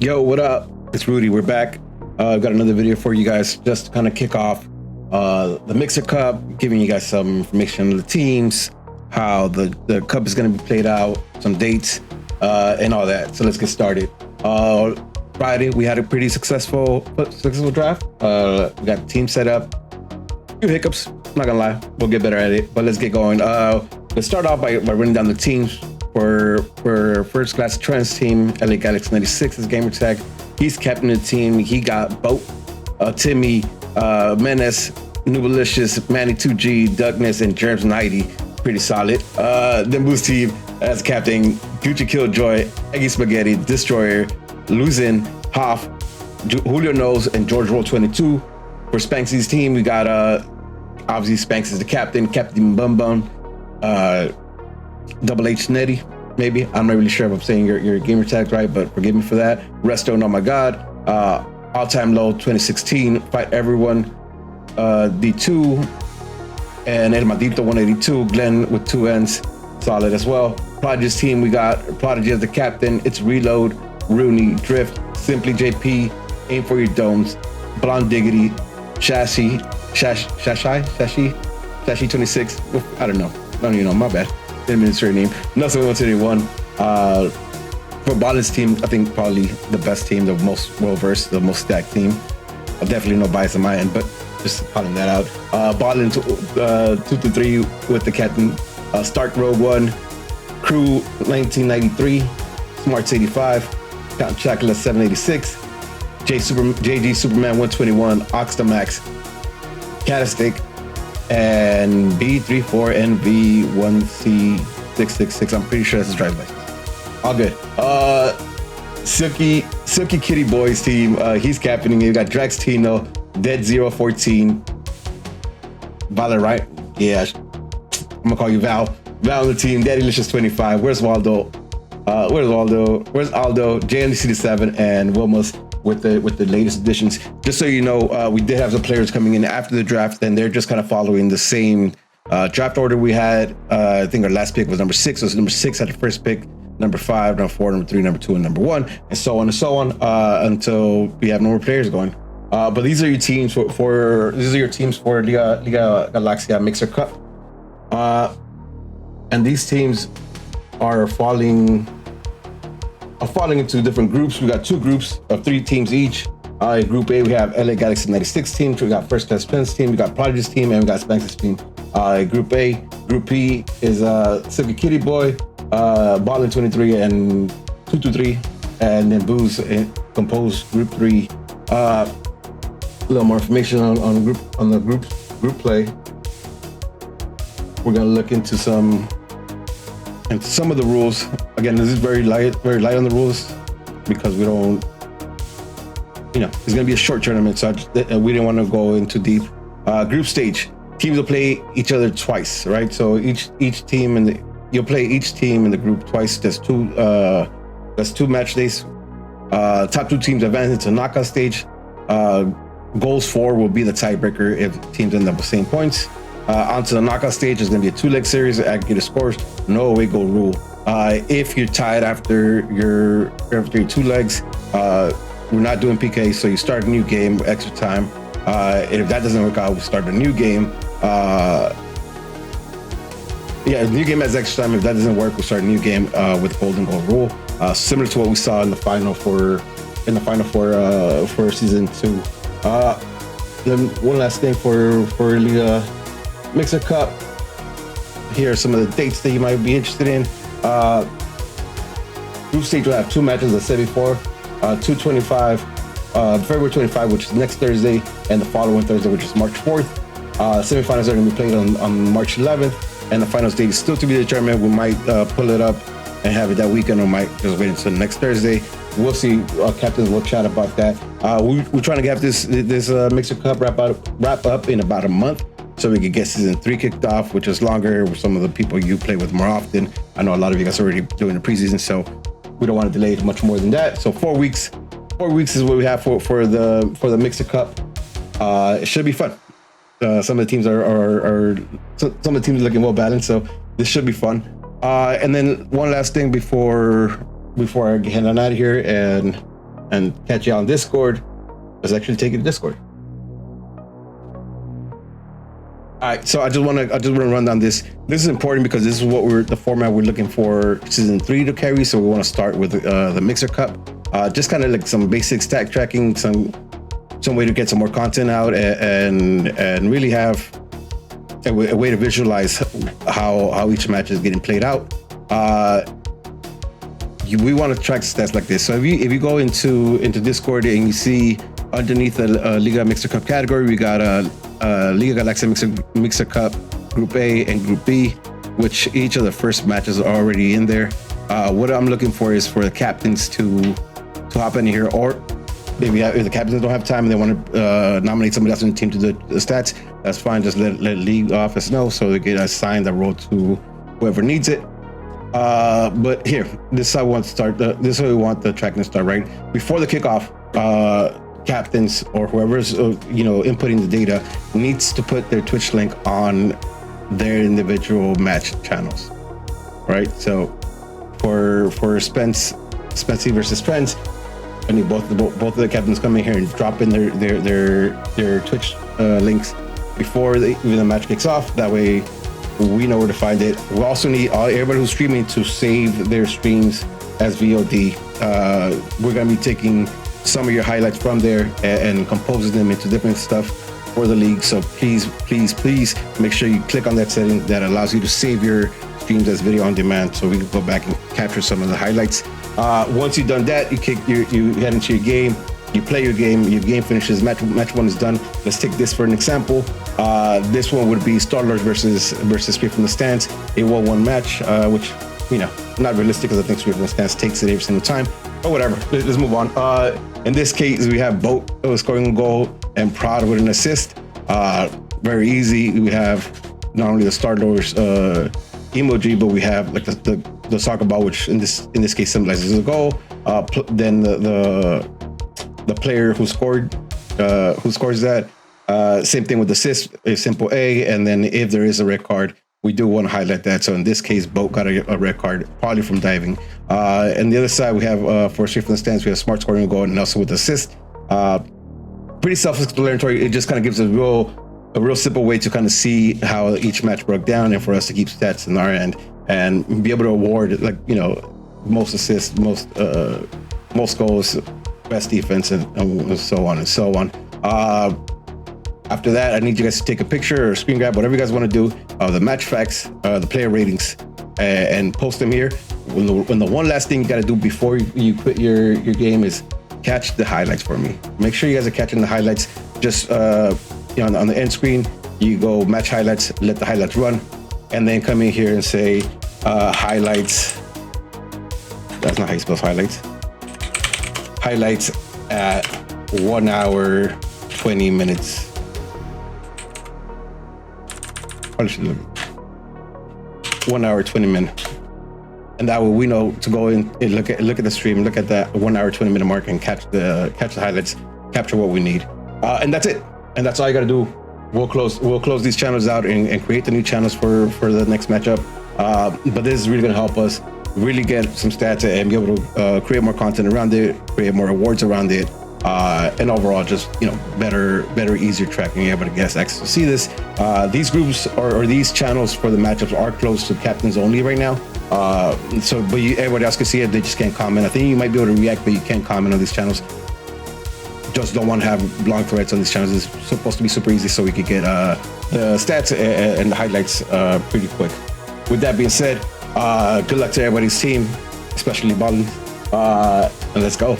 Yo, what up? It's Rudy. We're back. I've got another video for you guys just to kind of kick off the Mixer Cup, giving you guys some information on the teams, how the cup is going to be played out, some dates, and all that. So let's get started. Friday, we had a pretty successful draft. We got the team set up. A few hiccups, I'm not gonna lie. We'll get better at it, but let's get going. Let's start off by running down the teams. For First Class Trends team, Liga Galaxia 96 is gamer tag. He's captain of the team. He got Boat, Timmy, Menace, Nubalicious, Manny 2G, Douglas, and Germs 90. Pretty solid. Then Boo's team as captain, Gucci Killjoy, Eggy Spaghetti, Destroyer, Luzin, Hoff, Julio Knows, and George Roll 22. For Spanksy's team, we got obviously Spanks is the captain, Captain Bum Bum, Double H Netty, maybe. I'm not really sure if I'm saying your gamer tag right, but forgive me for that. Resto, oh my god. All Time Low 2016, Fight Everyone, D2, and El Madito 182, Glenn with 2 N's, solid as well. Prodigy's team, we got Prodigy as the captain. It's Reload, Rooney, Drift, Simply JP, Aim for Your Domes, Blonde Diggity, Shashi 26. I don't even know, my bad. Didn't mean to name. Nelson 121. For Ballin's team, I think probably the best team, the most well-versed, the most stacked team. Definitely no bias on my end, but just calling that out. Ballin 2-3 with the captain. Stark Rogue 1, Crew 1993, Smarts 85, Count Chakula 786, JG Superman 121, Oxtamax, Catastic, and B34NV1C666. I'm pretty sure that's his driver's license. All good. Silky Kitty Boys team. He's captaining. You got Drax Tino, Dead 014, Valor, right? Yeah. I'm gonna call you Val. Val on the team. Daddylicious 25. Where's Waldo? Where's Aldo? JNDC7 and Wilmus with the latest additions. Just so you know, we did have some players coming in after the draft, and they're just kind of following the same draft order we had. I think our last pick was number 6. So number 6 had the first pick, number 5, number 4, number 3, number 2, and number 1, and so on until we have no more players going. But these are your teams for Liga Galaxia Mixer Cup, and these teams are falling into different groups. We got 2 groups of 3 teams each. Group A, we have Liga Galaxia 96 team. We got First Class Trends team. We got Prodigy's team, and we got Spank's team. Group A. Group B is Silky Kitty Boy, Ballin 23 and 223, and then Boo's composed Group 3. A little more information on the group play. We're gonna look into some of the rules. Again, this is very light on the rules because we don't, it's gonna be a short tournament, so we didn't want to go into deep. Group stage, teams will play each other twice, right? So each team you'll play each team in the group twice. That's 2 match days. Top 2 teams advance into knockout stage. Goals 4 will be the tiebreaker if teams end up with same points. Onto the knockout stage is going to be a 2-leg series, aggregate scores, no away goal rule. If you're tied after your 2 legs, we're not doing PK, so you start a new game, extra time. And if that doesn't work out, we start a new game. New game has extra time. If that doesn't work, we'll start a new game with golden goal rule, similar to what we saw in the final for season 2. Then one last thing for Liga Mixer Cup. Here are some of the dates that you might be interested in. Group stage will have 2 matches, as I said before. February 25, which is next Thursday, and the following Thursday, which is March 4th. Semifinals are going to be played on March 11th, and the final date is still to be determined. We might pull it up and have it that weekend, or might just wait until next Thursday. We'll see. Captains will chat about that. We're trying to have this Mixer Cup wrap up in about a month, so we could get season 3 kicked off, which is longer with some of the people you play with more often. I know a lot of you guys are already doing the preseason, so we don't want to delay it much more than that. So 4 weeks. 4 weeks is what we have for the Mixer Cup. It should be fun. Some of the teams are looking well balanced, so this should be fun. And then one last thing before I head on out of here and and catch you on Discord, let's actually take it to Discord. All right, so I just want to run down this. This is important because this is what the format we're looking for season 3 to carry. So we want to start with the Mixer Cup, just kind of like some basic stat tracking, some way to get some more content out, and really have a way to visualize how each match is getting played out. We want to track stats like this. So if you go into Discord and you see underneath the Liga Mixer Cup category, we got a Liga Galaxia Mixer Cup Group A and Group B, which each of the first matches are already in there. What I'm looking for is for the captains to hop in here, or maybe if the captains don't have time and they want to nominate somebody else on the team to do the stats, that's fine. Just let league office know so they get assigned the role to whoever needs it. But here, this is how we want to start. This is how we want the tracking to start, right? Before the kickoff, captains or whoever's inputting the data needs to put their Twitch link on their individual match channels, right? So for Spency versus Spence, I need both of the captains come in here and drop in their Twitch links before even the match kicks off. That way we know where to find it. We also need everybody who's streaming to save their streams as VOD. We're gonna be taking some of your highlights from there and composing them into different stuff for the league. So please make sure you click on that setting that allows you to save your streams as video on demand, so we can go back and capture some of the highlights. Once you've done that, you head into your game, you play your game finishes, match one is done. Let's take this for an example. This one would be Starlord versus Straight from the Stands, a 1-1 match, which, not realistic because I think Straight from the Stands takes it every single time, but whatever, let's move on. In this case, we have Boat scoring a goal and Prod with an assist. Very easy. We have not only the Starlord's emoji, but we have like the soccer ball, which in this case symbolizes a goal. Then the player who scores that. Same thing with assist, a simple A, and then if there is a red card, we do want to highlight that. So in this case, Boat got a red card, probably from diving. And the other side, we have for Straight from the Stands, we have Smart scoring a goal and also with assist. Pretty self-explanatory. It just kind of gives a real simple way to kind of see how each match broke down, and for us to keep stats in our end and be able to award most assists, most goals, best defense, and so on and so on. After that, I need you guys to take a picture or screen grab, whatever you guys want to do, of the match facts, the player ratings, and post them here. When the one last thing you got to do before you quit your game is catch the highlights for me. Make sure you guys are catching the highlights. Just on the end screen, you go match highlights, let the highlights run, and then come in here and say highlights. That's not how you spell highlights. Highlights at 1 hour 20 minutes. Probably should look 1 hour 20 minutes, and that way we know to go in and look at the stream, look at that 1 hour 20 minute mark, and catch the highlights, capture what we need, and that's it. And that's all you got to do. We'll close these channels out and create the new channels for the next matchup. But this is really going to help us really get some stats and be able to create more content around it, create more awards around it, and overall just better, easier tracking, able to get access to see this. These groups or these channels for the matchups are closed to captains only right now. But everybody else can see it. They just can't comment. I think you might be able to react, but you can't comment on these channels. Just don't want to have long threads on these channels. It's supposed to be super easy, so we could get the stats and the highlights pretty quick. With that being said, good luck to everybody's team, especially Bali, and let's go.